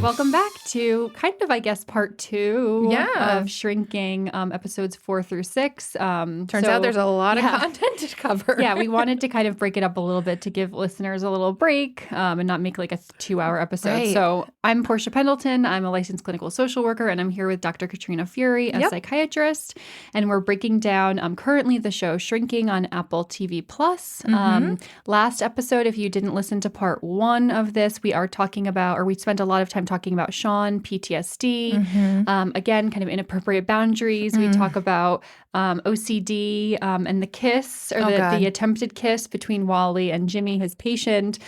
Welcome back to kind of, I guess, part 2 of Shrinking, episodes 4 through 6. Turns out there's a lot of content to cover. Yeah, we wanted to kind of break it up a little bit to give listeners a little break and not make like a 2-hour episode. Right. So I'm Portia Pendleton. I'm a licensed clinical social worker, and I'm here with Dr. Katrina Fury, a psychiatrist. And we're breaking down currently the show Shrinking on Apple TV+. Last episode, if you didn't listen to part 1 of this, we spent a lot of time talking about Sean, PTSD, again, kind of inappropriate boundaries. We talk about OCD and the kiss, or the attempted kiss between Wally and Jimmy, his patient.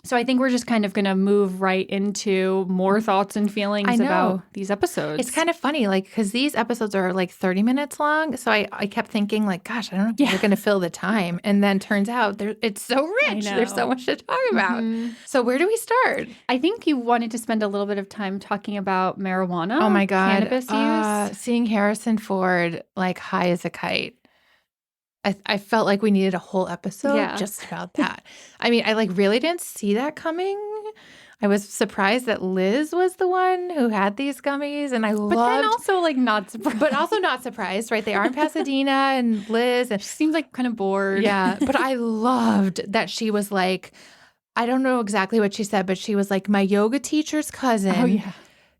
So I think we're just kind of going to move right into more thoughts and feelings about these episodes. It's kind of funny, like, because these episodes are like 30 minutes long. So I kept thinking, like, gosh, I don't know if they're going to fill the time. And then turns out it's so rich. There's so much to talk about. So where do we start? I think you wanted to spend a little bit of time talking about marijuana. Oh, my God. Cannabis use. Seeing Harrison Ford, like, high as a kite. I felt like we needed a whole episode just about that. I mean, I really didn't see that coming. I was surprised that Liz was the one who had these gummies, and But then also not surprised. But also not surprised, right? They are in Pasadena, and Liz, and she seems like kind of bored. Yeah, but I loved that she was like, I don't know exactly what she said, but she was like, my yoga teacher's cousin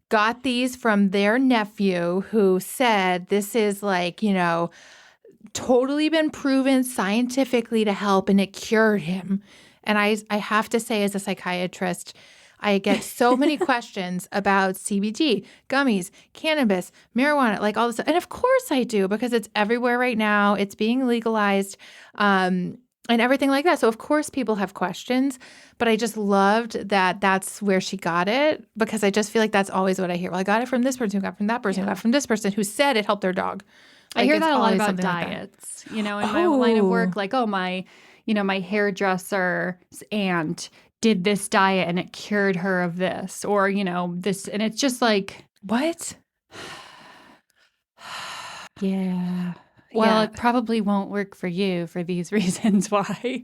got these from their nephew, who said this is like, totally been proven scientifically to help, and it cured him. And I have to say, as a psychiatrist, I get so many questions about CBD, gummies, cannabis, marijuana, like all this. And of course I do, because it's everywhere right now. It's being legalized and everything like that. So of course people have questions, but I just loved that that's where she got it, because I just feel like that's always what I hear. Well, I got it from this person, who got it from that person, who got it from this person, who said it helped their dog. I hear that a lot about diets, in my line of work, like, my hairdresser's aunt did this diet and it cured her of this, or, this, and it's just like, what? Well, it probably won't work for you for these reasons why.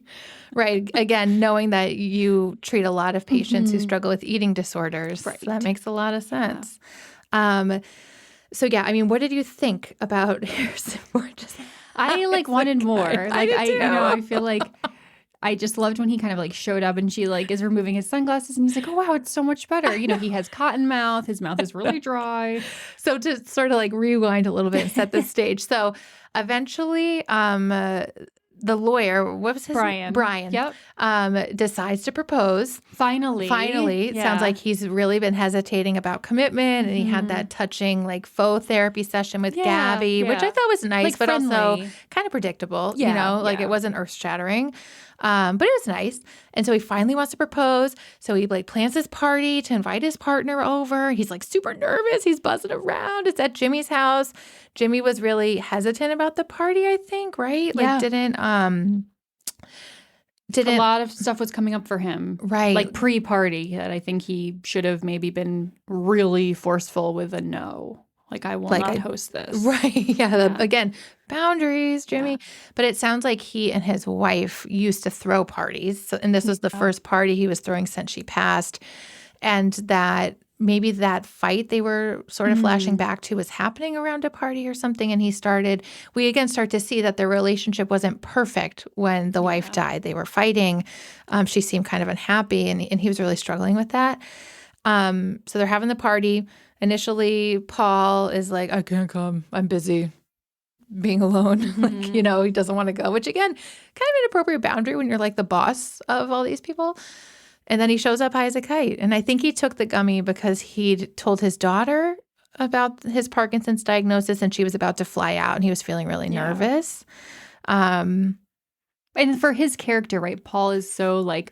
Right. Again, knowing that you treat a lot of patients who struggle with eating disorders, that makes a lot of sense. Yeah. So, I mean, what did you think about Harrison Ford? I wanted more. I did too. I feel like I just loved when he kind of showed up, and she is removing his sunglasses, and he's like, oh, wow, it's so much better. He has cotton mouth. His mouth is really dry. So to sort of rewind a little bit and set the stage. So eventually, the lawyer, what was his name? Brian. Yep. Decides to propose. Finally. It sounds like he's really been hesitating about commitment, and he had that touching faux therapy session with Gaby, which I thought was nice, but friendly. Also kind of predictable. It wasn't earth-shattering. But it was nice. And so he finally wants to propose. So he plans his party to invite his partner over. He's super nervous. He's buzzing around. It's at Jimmy's house. Jimmy was really hesitant about the party, I think, right? Didn't a lot of stuff was coming up for him. Right. Pre-party, that I think he should have maybe been really forceful with a no. I will not host this. Right. Yeah. Again, boundaries, Jimmy. Yeah. But it sounds like he and his wife used to throw parties. And this was the first party he was throwing since she passed. And that maybe that fight they were sort of flashing back to was happening around a party or something. And we again start to see that their relationship wasn't perfect when the wife died. They were fighting. She seemed kind of unhappy, and he was really struggling with that. So they're having the party. Initially, Paul is like, I can't come. I'm busy being alone. He doesn't want to go, which again, kind of an appropriate boundary when you're the boss of all these people. And then he shows up high as a kite. And I think he took the gummy because he'd told his daughter about his Parkinson's diagnosis, and she was about to fly out, and he was feeling really nervous. And for his character, right, Paul is so a little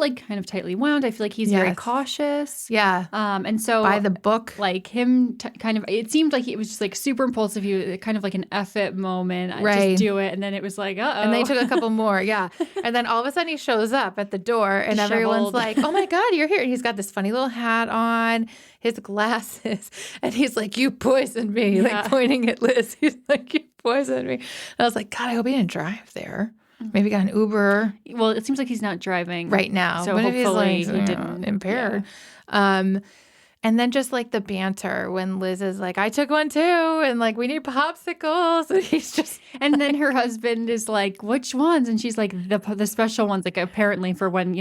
bit kind of tightly wound. I feel like he's very cautious. Yeah. And so by the book, him kind of, it seemed like it was just super impulsive. He was kind of an F it moment. Just do it. And then it was uh-oh. And they took a couple more. Yeah. And then all of a sudden he shows up at the door, and everyone's like, oh my God, you're here. And he's got this funny little hat on, his glasses. And he's like, you poisoned me. Pointing at Liz. He's like, you poisoned me. And I was like, God, I hope he didn't drive there. Maybe got an Uber Well, it seems like he's not driving right now. so But if he's hopefully like, he didn't impaired. Yeah. And then just like the banter when Liz is like, I took one too. And like, we need popsicles. And he's just. And then her husband is like, which ones? And she's like, the special ones, like apparently for when,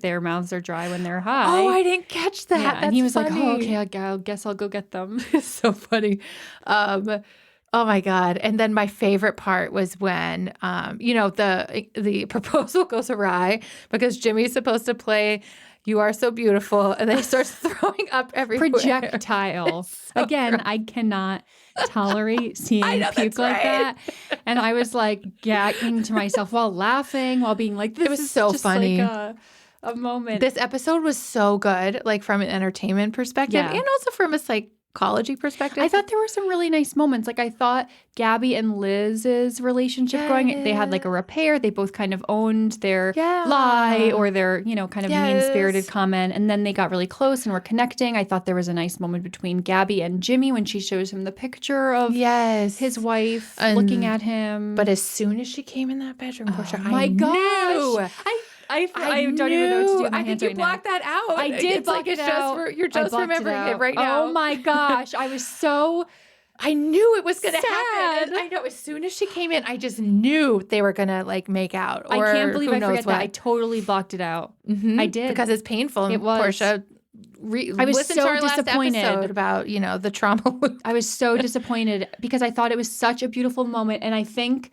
their mouths are dry when they're high. Oh, I didn't catch that. Yeah, That's and he was funny. like, oh, okay, I guess I'll go get them. It's so funny. Oh my God. And then my favorite part was when, the proposal goes awry because Jimmy's supposed to play You Are So Beautiful. And then he starts throwing up everywhere. Projectile. So Again, gross. I cannot tolerate seeing puke like that. And I was like gagging to myself while laughing, while being like, this was is so just funny. like a moment. This episode was so good, like from an entertainment perspective Yeah. and also from a psychology perspective. I thought there were some really nice moments. Like I thought Gaby and Liz's relationship going, they had like a repair. They both kind of owned their lie or their, kind of mean-spirited comment. And then they got really close and were connecting. I thought there was a nice moment between Gaby and Jimmy when she shows him the picture of his wife looking at him. But as soon as she came in that bedroom, Portia, my gosh. I don't even know what to do with my I hands think you right blocked that out. I did block it out. You're just remembering it right now. Oh my gosh. I was so I knew it was going to sad. happen. And I know as soon as she came in, I just knew they were going to like make out. Or I can't believe who I knows forget what. that. I totally blocked it out. Mm-hmm. I did. Because it's painful. It was. Portia, I was listen so to our disappointed last episode about, the trauma loop. I was so disappointed because I thought it was such a beautiful moment. And I think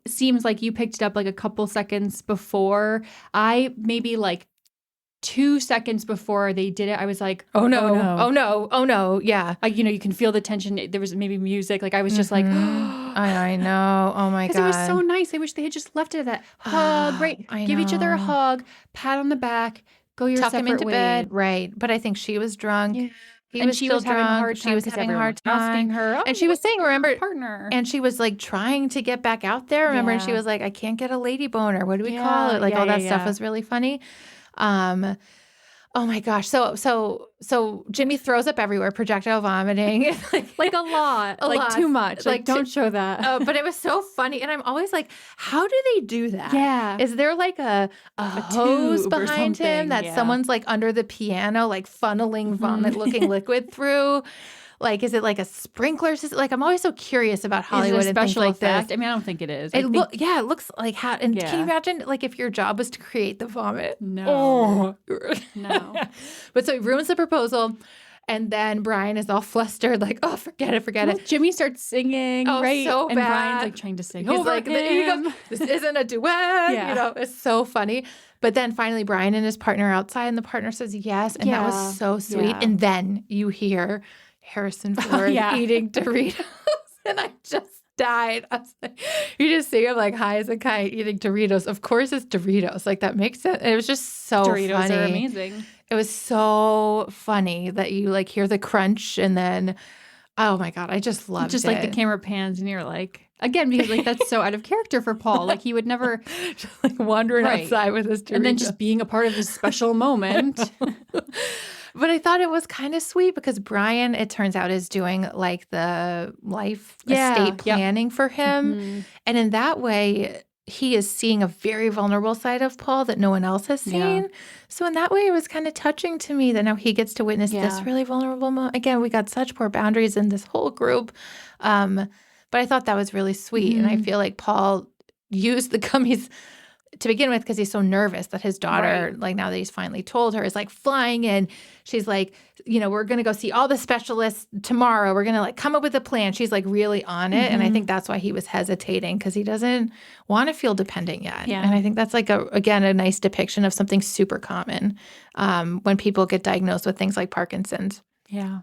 seems like you picked it up like a couple seconds before. I maybe like 2 seconds before they did it, I was like, oh no. Yeah. You can feel the tension. There was maybe music. Like I was just like, I know. Oh my God. Because it was so nice. I wish they had just left it at that. Hug, right? Give each other a hug, pat on the back, go your Tuck separate him into ways. bed. Right. But I think she was drunk. Yeah. She was having a hard time. She was having a hard time. Asking her, and she was saying, remember, partner. And she was like trying to get back out there. Remember, and she was like, I can't get a lady boner. What do we call it? Like all that stuff was really funny. Oh my gosh. So Jimmy throws up everywhere, projectile vomiting. like a lot. Like too much. Like don't show that. But it was so funny. And I'm always like, how do they do that? Yeah. Is there like a hose behind him that someone's like under the piano, like funneling vomit looking liquid through? Like, is it like a sprinkler system? Like, I'm always so curious about Hollywood and things like effect? this. I mean, I don't think it is. It looks like how. And can you imagine, like, if your job was to create the vomit? No. Oh. No. But so he ruins the proposal. And then Brian is all flustered, like, oh, forget it. Jimmy starts singing, right? So and bad. Brian's like trying to sing He's over like, him. he goes, this isn't a duet. It's so funny. But then finally Brian and his partner are outside and the partner says yes. And that was so sweet. Yeah. And then you hear Harrison Ford eating Doritos. And I just died. I was like, you just see him like high as a kite eating Doritos. Of course it's Doritos. Like that makes sense. It was just so Doritos funny. are amazing. It was so funny that you like hear the crunch and then, oh my God, I just loved it. Just like the camera pans and you're like, again, because like that's so out of character for Paul. Like he would never just like wandering outside with his Doritos. And then just being a part of this special moment. But I thought it was kind of sweet because Brian, it turns out, is doing like the life estate planning for him. Mm-hmm. And in that way, he is seeing a very vulnerable side of Paul that no one else has seen. Yeah. So in that way, it was kind of touching to me that now he gets to witness this really vulnerable moment. Again, we got such poor boundaries in this whole group. But I thought that was really sweet. Mm-hmm. And I feel like Paul used the gummies to begin with because he's so nervous that his daughter, like now that he's finally told her, is like flying in. She's like, we're going to go see all the specialists tomorrow. We're going to like come up with a plan. She's like really on it. Mm-hmm. And I think that's why he was hesitating because he doesn't want to feel dependent yet. Yeah. And I think that's like, a nice depiction of something super common when people get diagnosed with things like Parkinson's. Yeah.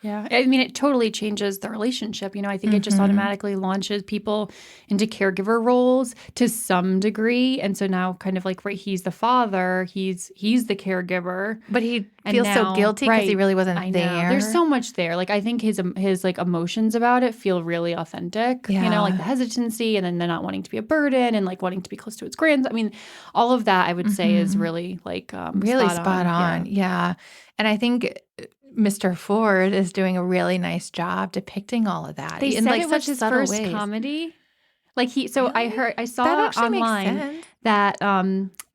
Yeah. I mean, it totally changes the relationship. I think it just automatically launches people into caregiver roles to some degree. And so now kind of like, right, he's the father, he's the caregiver. But he feels so guilty because he really wasn't there. There's so much there. Like, I think his like emotions about it feel really authentic, like the hesitancy and then the not wanting to be a burden and like wanting to be close to his grands. I mean, all of that I would say is really like really spot on. Yeah. And I think Mr. Ford is doing a really nice job depicting all of that. They in said like it such was his subtle first ways. comedy. Like I saw That actually makes online sense. that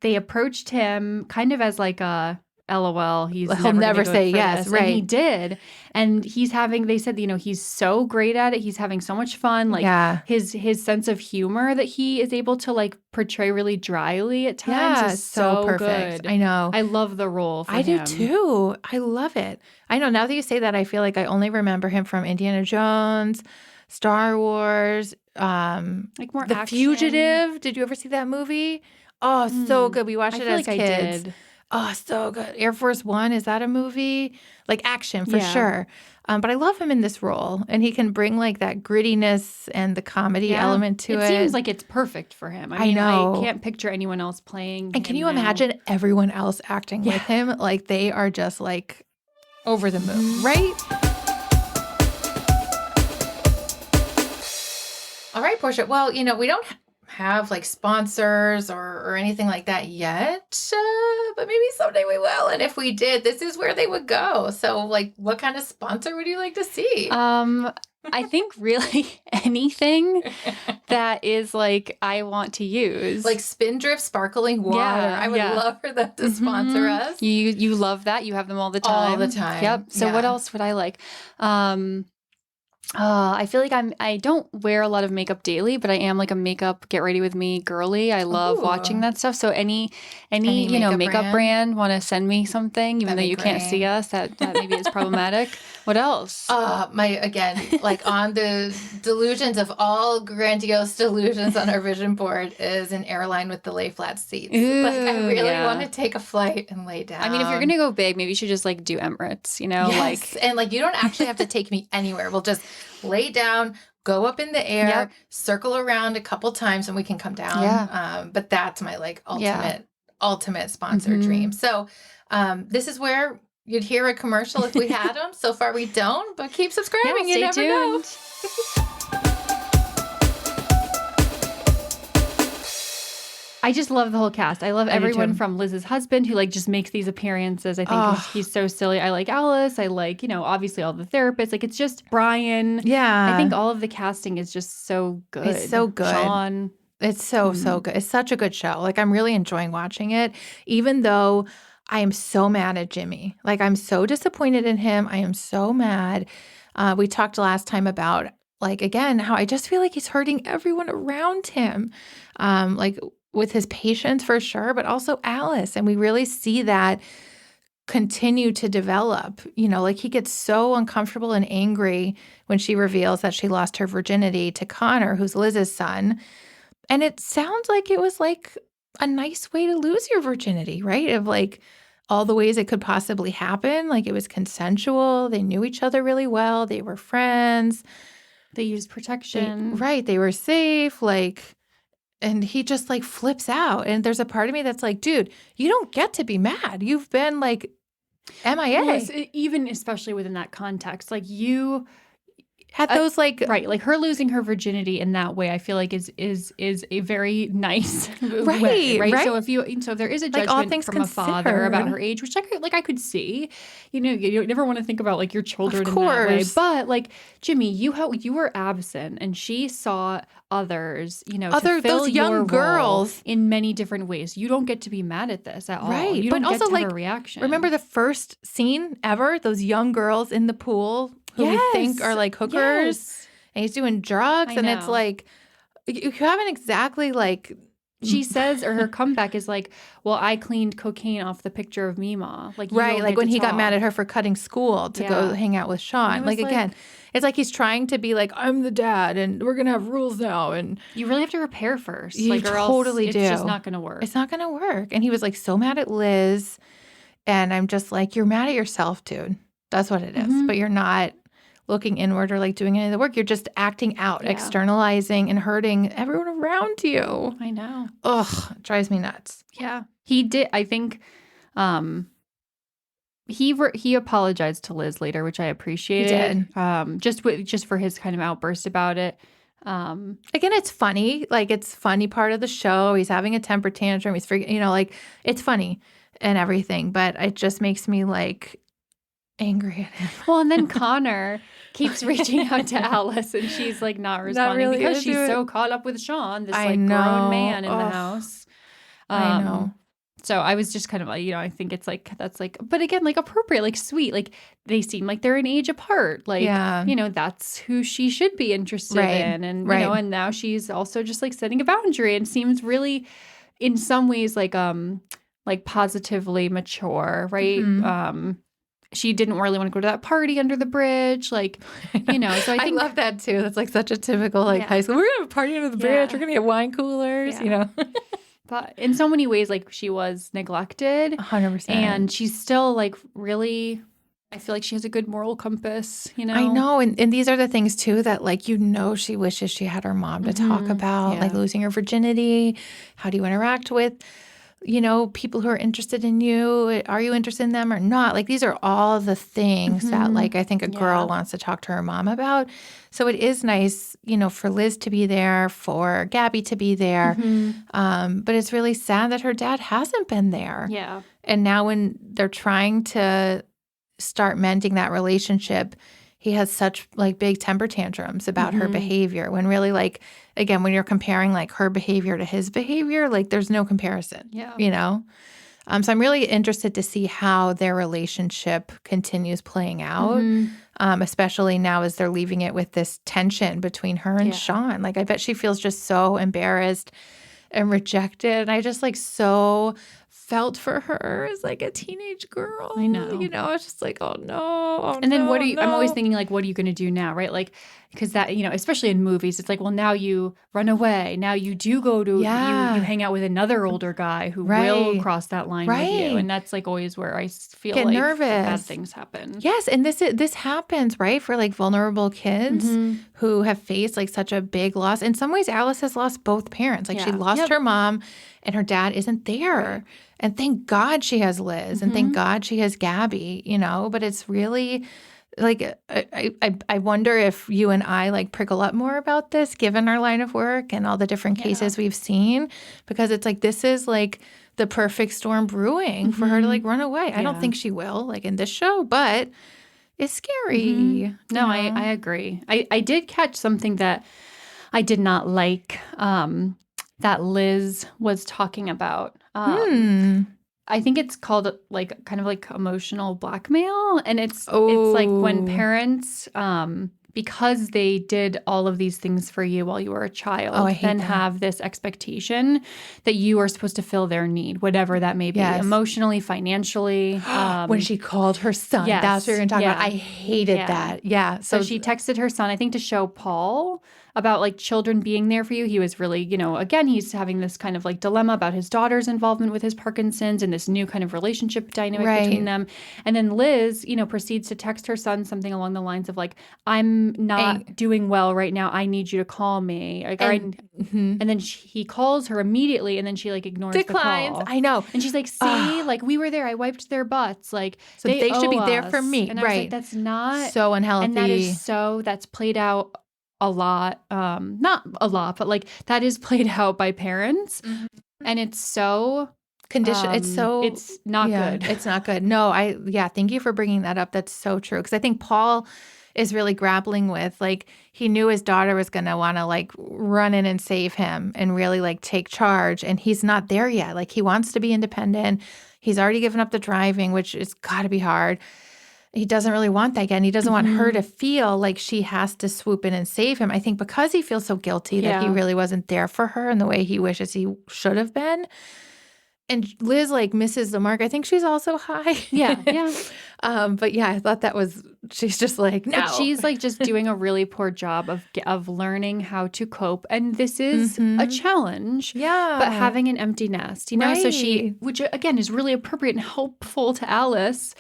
they approached him kind of as like a LOL, he'll never go say for yes, this. right. And he did. And they said, he's so great at it. He's having so much fun. Like his sense of humor that he is able to like portray really dryly at times is so perfect. good. I know. I love the role for him. I do too. I love it. I know now that you say that, I feel like I only remember him from Indiana Jones, Star Wars, like more The action. Fugitive. Did you ever see that movie? Oh, so good. We watched it as kids. I did. Oh, so good. Air Force One, is that a movie? Like action for sure. But I love him in this role. And he can bring like that grittiness and the comedy element to it. It seems like it's perfect for him. I know. I can't picture anyone else playing And can you imagine everyone else acting with him? Like they are just like over the moon, right? All right, Portia. Well, we don't have like sponsors or anything like that yet, but maybe someday we will. And if we did, this is where they would go. So like, what kind of sponsor would you like to see? I think really anything that is like I want to use, like Spindrift sparkling water. I would love for them to sponsor us. You love that. You have them all the time. All the time. Yep. So what else would I like? I feel like I don't wear a lot of makeup daily, but I am like a makeup get ready with me girly. I love watching that stuff. So any makeup brand want to send me something, even though you can't see us, that maybe is problematic. What else? On the delusions of all grandiose delusions on our vision board is an airline with the lay flat seats. Ooh, like I really want to take a flight and lay down. I mean, if you're gonna go big, maybe you should just like do Emirates, Yes. And like you don't actually have to take me anywhere. We'll just lay down, go up in the air, circle around a couple times, and we can come down. Yeah. But that's my like ultimate sponsor dream. So this is where you'd hear a commercial if we had them. So far we don't, but keep subscribing. You never know. I just love the whole cast. I love everyone from Liz's husband who like just makes these appearances. I think he's so silly. I like Alice. I like, obviously all the therapists. Like it's just Brian. Yeah. I think all of the casting is just so good. It's so good. Sean. It's so good. It's such a good show. Like I'm really enjoying watching it, even though I am so mad at Jimmy. Like I'm so disappointed in him. I am so mad. We talked last time about like, again, how I just feel like he's hurting everyone around him. With his patients for sure, but also Alice. And we really see that continue to develop. Like he gets so uncomfortable and angry when she reveals that she lost her virginity to Connor, who's Liz's son. And it sounds like it was like a nice way to lose your virginity, right? Of like all the ways it could possibly happen. Like it was consensual. They knew each other really well. They were friends. They used protection. They were safe. And he just like flips out. And there's a part of me that's like, dude, you don't get to be mad. You've been like MIA. Well, even especially within that context, like you had those like her losing her virginity in that way, I feel like is a very nice way, right? So if there is a judgment like from a father about her age, which I could see, you never want to think about like your children in that way. But like Jimmy, you were absent, and she saw others, those young girls in many different ways. You don't get to be mad at this at all. Right. You don't but get also to like have a reaction. Remember the first scene ever? Those young girls in the pool who we think are like hookers, and he's doing drugs, and it's like you haven't exactly like. She says, or her comeback is like, well, I cleaned cocaine off the picture of Mima. Like, like when he got mad at her for cutting school to go hang out with Sean. Like, again, it's like he's trying to be like, I'm the dad and we're going to have rules now. And you really have to repair first. You or totally else do. It's just not going to work. It's not going to work. And he was like so mad at Liz. And I'm just like, you're mad at yourself, dude. That's what it is. But you're not looking inward or like doing any of the work. You're just acting out, externalizing and hurting everyone around you. I know. Ugh, it drives me nuts. Yeah. He did. I think he apologized to Liz later, which I appreciated. He did. Just for his kind of outburst about it. Again, it's funny. Like it's funny part of the show. He's having a temper tantrum. He's freaking, like it's funny and everything. But it just makes me like, angry at him. Well, and then Connor keeps reaching out to Alice, and she's like not responding because she's so caught up with Sean, this like grown man in the house. I know. So I was just kind of like, I think it's like, that's like, but again, like appropriate, like sweet, like they seem like they're an age apart. Like, that's who she should be interested in. And, and now she's also just like setting a boundary and seems really in some ways like positively mature, right? Mm-hmm. She didn't really want to go to that party under the bridge. Like, so I think. I love that too. That's like such a typical like high school. We're going to have a party under the bridge. We're going to get wine coolers, But in so many ways, like she was neglected. 100%. And she's still like really, I feel like she has a good moral compass, I know. And these are the things too that like, she wishes she had her mom to talk about, like losing her virginity. How do you interact with, people who are interested in you? Are you interested in them or not? Like these are all the things that like I think a girl wants to talk to her mom about. So it is nice, for Liz to be there, for Gaby to be there. But it's really sad that her dad hasn't been there. Yeah. And now when they're trying to start mending that relationship, he has such like big temper tantrums about her behavior when really like, again, when you're comparing like her behavior to his behavior, like there's no comparison, So I'm really interested to see how their relationship continues playing out, especially now as they're leaving it with this tension between her and Sean. Like I bet she feels just so embarrassed and rejected. And I just like so felt for her as like a teenage girl. I know. I was just like, oh no. And then I'm always thinking like, what are you going to do now? Right. Like, because that, especially in movies, it's like, well, now you run away. Now you do go to, you hang out with another older guy who will cross that line with you. And that's like always where I feel get like nervous. Bad things happen. Yes. And this happens, right? For like vulnerable kids who have faced like such a big loss. In some ways, Alice has lost both parents. Like she lost her mom and her dad isn't there. Right. And thank God she has Liz and thank God she has Gaby, but it's really like, I wonder if you and I like prickle up more about this given our line of work and all the different cases we've seen, because it's like, this is like the perfect storm brewing for her to like run away. I don't think she will like in this show, but it's scary. No, I agree. I did catch something that I did not like, that Liz was talking about. I think it's called like kind of like emotional blackmail. And it's like when parents, because they did all of these things for you while you were a child, then have this expectation that you are supposed to fill their need, whatever that may be, emotionally, financially. When she called her son, that's what you're going to talk about. I hated that. Yeah. So she texted her son, I think to show Paul about like children being there for you. He was really, again, he's having this kind of like dilemma about his daughter's involvement with his Parkinson's and this new kind of relationship dynamic between them. And then Liz, proceeds to text her son something along the lines of like, I'm not doing well right now. I need you to call me. Like, and then he calls her immediately and then she like ignores declines. the call. I know. And she's like, see, like we were there. I wiped their butts. Like so they should be there for me. And I was like, that's not so unhealthy. And that is that's played out a lot, not a lot, but like that is played out by parents. And it's so conditioned. It's not good. It's not good. No, thank you for bringing that up. That's so true. Because I think Paul is really grappling with, like, he knew his daughter was going to want to like run in and save him and really like take charge. And he's not there yet. Like he wants to be independent. He's already given up the driving, which has got to be hard. He doesn't really want that again. He doesn't want her to feel like she has to swoop in and save him. I think because he feels so guilty that he really wasn't there for her in the way he wishes he should have been. And Liz like misses the mark. I think she's also high. Yeah. But yeah, I thought she's just like, no. But she's like just doing a really poor job of learning how to cope. And this is a challenge. Yeah. But having an empty nest, So she, which again is really appropriate and helpful to Alice.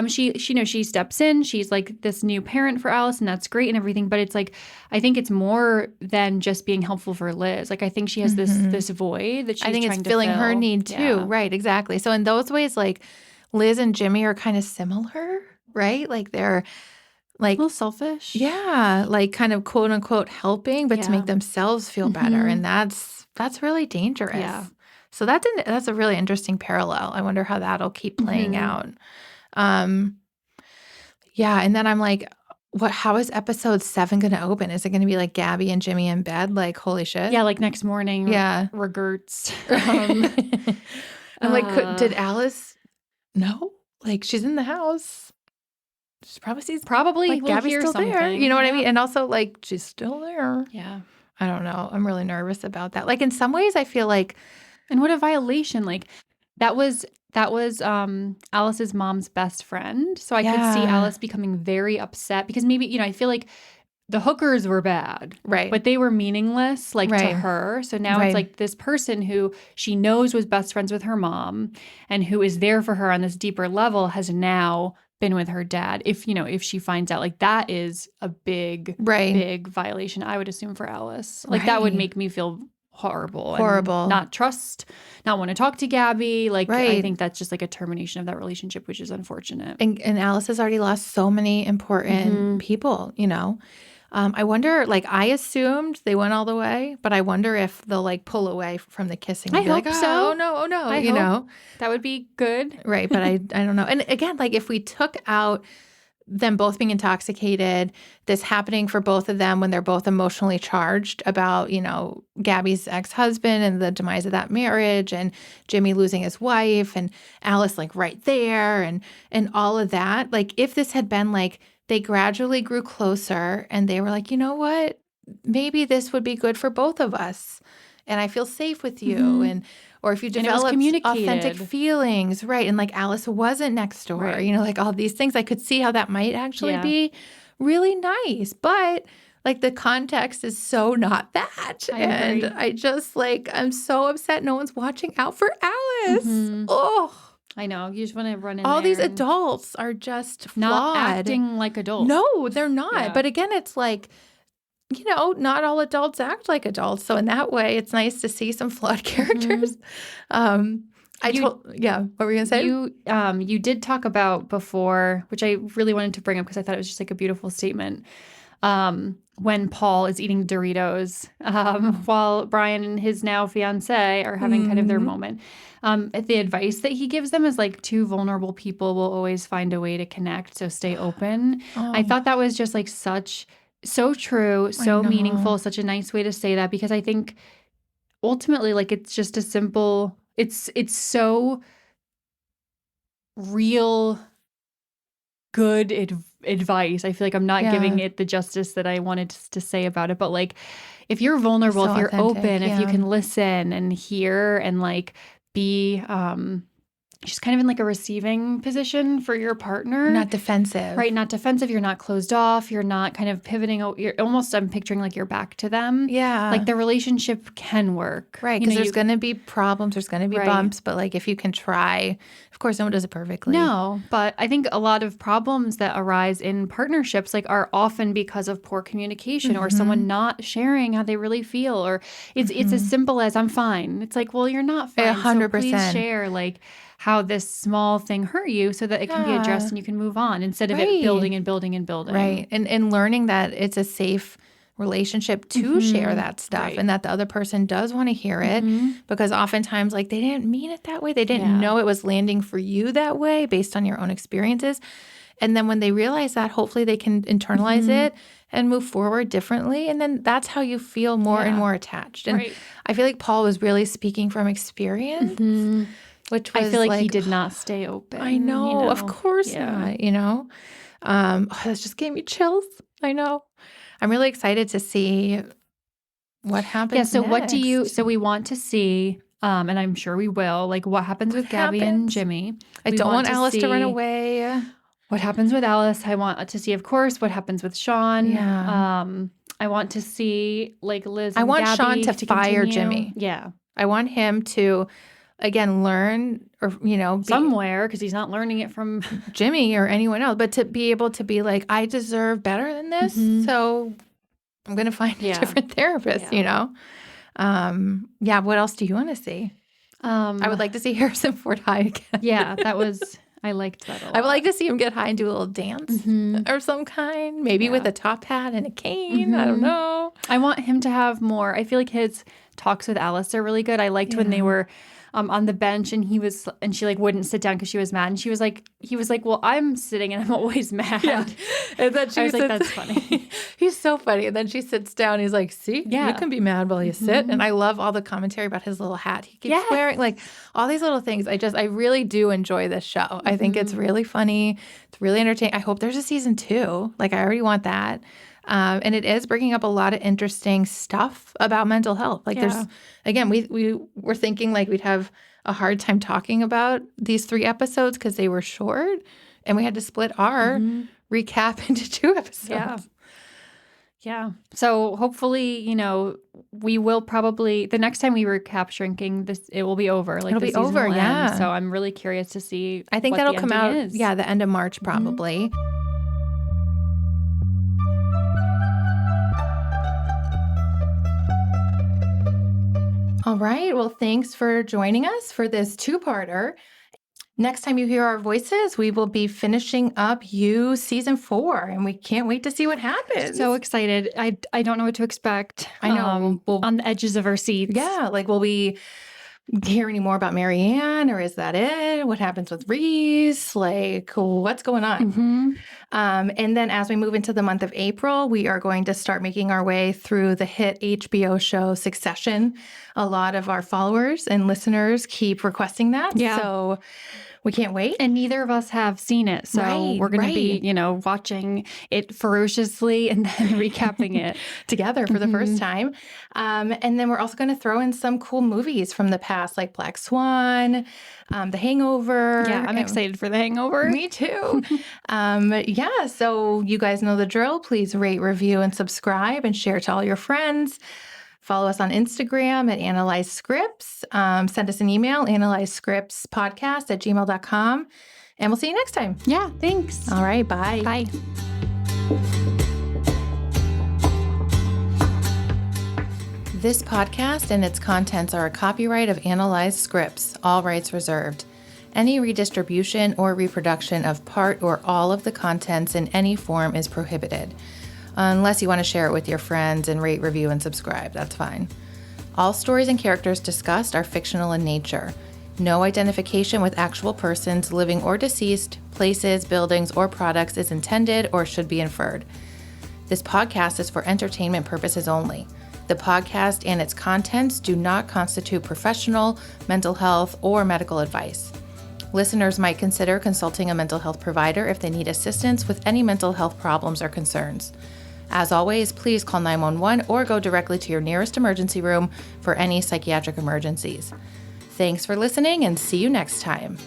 She steps in. She's like this new parent for Alice, and that's great and everything. But it's like, I think it's more than just being helpful for Liz. Like, I think she has this void that she's trying to fill. I think it's filling her need too. Yeah. Right, exactly. So in those ways, like Liz and Jimmy are kind of similar, right? Like they're like a little selfish. Yeah, like kind of quote unquote helping, but to make themselves feel better. And that's really dangerous. Yeah. So that's a really interesting parallel. I wonder how that'll keep playing out. Yeah. And then I'm like, how is episode 7 going to open? Is it going to be like Gaby and Jimmy in bed? Like, holy shit. Yeah, like next morning. Yeah. Regerts. I'm like, did Alice know? Like, she's in the house. She probably sees like we'll Gabby's hear still something. there. You know what I mean? And also like she's still there. Yeah. I don't know. I'm really nervous about that. Like in some ways I feel like, and what a violation. Like that was Alice's mom's best friend. So I could see Alice becoming very upset because maybe, I feel like the hookers were bad. Right. But they were meaningless, like to her. So now it's like this person who she knows was best friends with her mom and who is there for her on this deeper level has now been with her dad. If she finds out, like that is a big violation, I would assume, for Alice. Like that would make me feel horrible. And not want to talk to Gaby. Like I think that's just like a termination of that relationship, which is unfortunate. And Alice has already lost so many important people, I wonder, like, I assumed they went all the way, but I wonder if they'll, like, pull away from the kissing. I hope so. Oh, no, I hope. That would be good. Right, but I don't know. And again, like, if we took out them both being intoxicated, this happening for both of them when they're both emotionally charged about, Gaby's ex-husband and the demise of that marriage and Jimmy losing his wife and Alice, like, right there and all of that. Like, if this had been, like, they gradually grew closer and they were like, you know what? Maybe this would be good for both of us. And I feel safe with you. Or if you develop authentic feelings, right? And like Alice wasn't next door, like all these things, I could see how that might actually be really nice. But like the context is so not that. I just like, I'm so upset no one's watching out for Alice. Oh, I know. You just want to run in all there. These adults are just flawed. Not acting like adults. No, they're not. Yeah. But again, it's like, not all adults act like adults. So in that way, it's nice to see some flawed characters. What were you going to say? You did talk about before, which I really wanted to bring up because I thought it was just like a beautiful statement. When Paul is eating Doritos while Brian and his now fiance are having kind of their moment. The advice that he gives them is like two vulnerable people will always find a way to connect. So stay open. I thought that was just like so true, so meaningful, such a nice way to say that because I think ultimately like it's just a simple, it's so real good advice. I feel like I'm not giving it the justice that I wanted to say about it. But like, if you're vulnerable, if you're open, if you can listen and hear and like be just kind of in like a receiving position for your partner. Not defensive. Right, not defensive. You're not closed off. You're not kind of pivoting. You're almost, I'm picturing like you're back to them. Yeah. Like the relationship can work. Right, because there's going to be problems. There's going to be bumps. But like if you can try, of course, no one does it perfectly. No, but I think a lot of problems that arise in partnerships like are often because of poor communication or someone not sharing how they really feel. Or it's as simple as I'm fine. It's like, well, you're not fine. 100%. So please share like how this small thing hurt you so that it can be addressed and you can move on instead of it building and building and building. Right. And learning that it's a safe relationship to share that stuff and that the other person does want to hear it because oftentimes like they didn't mean it that way. They didn't know it was landing for you that way based on your own experiences. And then when they realize that, hopefully they can internalize it and move forward differently. And then that's how you feel more and more attached. And I feel like Paul was really speaking from experience. Which was I feel like he did not stay open. I know, of course not, that just gave me chills. I know. I'm really excited to see what happens so next. What do you, so we want to see, and I'm sure we will, like what happens with Gaby and Jimmy. I don't want Alice to run away. What happens with Alice. I want to see, of course, what happens with Sean. Yeah. I want to see like Liz and I want Gaby Sean to fire continue. Jimmy. Yeah. I want him to again, learn or, somewhere because he's not learning it from Jimmy or anyone else, but to be able to be like, I deserve better than this. So I'm going to find a different therapist, What else do you want to see? I would like to see Harrison Ford high again. Yeah, I liked that a lot. I would like to see him get high and do a little dance or some kind, maybe with a top hat and a cane. I don't know. I want him to have more. I feel like his talks with Alice are really good. I liked when they were on the bench, and she like wouldn't sit down because she was mad. And he was like, well, I'm sitting and I'm always mad. Yeah. And then I was like, that's funny. He's so funny. And then she sits down. He's like, see, you can be mad while you sit. And I love all the commentary about his little hat he keeps wearing, like all these little things. I really do enjoy this show. I think it's really funny. It's really entertaining. I hope there's a season 2. Like, I already want that. And it is bringing up a lot of interesting stuff about mental health. Like there's, again, we were thinking like we'd have a hard time talking about these 3 episodes because they were short, and we had to split our recap into 2 episodes. Yeah. So hopefully, we will probably, the next time we recap Shrinking, it will be over. Like, it'll be over, yeah. So I'm really curious to see. I think that'll come out, the end of March probably. All right. Well, thanks for joining us for this 2-parter. Next time you hear our voices, we will be finishing up You Season 4, and we can't wait to see what happens. So excited. I don't know what to expect. I know. We'll on the edges of our seats. Yeah. Like, will we hear any more about Marianne, or is that it? What happens with Reese? Like, what's going on? And then as we move into the month of April, we are going to start making our way through the hit HBO show Succession. A lot of our followers and listeners keep requesting that. Yeah. So we can't wait. And neither of us have seen it. So we're going to be, watching it ferociously and then recapping it together for the first time. And then we're also going to throw in some cool movies from the past, like Black Swan, The Hangover. Yeah, I'm excited for The Hangover. Me too. So you guys know the drill. Please rate, review, and subscribe, and share to all your friends. Follow us on Instagram at Analyze Scripts. Send us an email, analyzescriptspodcast@gmail.com. And we'll see you next time. Yeah, thanks. All right, bye. Bye. This podcast and its contents are a copyright of Analyze Scripts, all rights reserved. Any redistribution or reproduction of part or all of the contents in any form is prohibited. Unless you want to share it with your friends and rate, review, and subscribe. That's fine. All stories and characters discussed are fictional in nature. No identification with actual persons, living or deceased, places, buildings, or products is intended or should be inferred. This podcast is for entertainment purposes only. The podcast and its contents do not constitute professional, mental health, or medical advice. Listeners might consider consulting a mental health provider if they need assistance with any mental health problems or concerns. As always, please call 911 or go directly to your nearest emergency room for any psychiatric emergencies. Thanks for listening, and see you next time.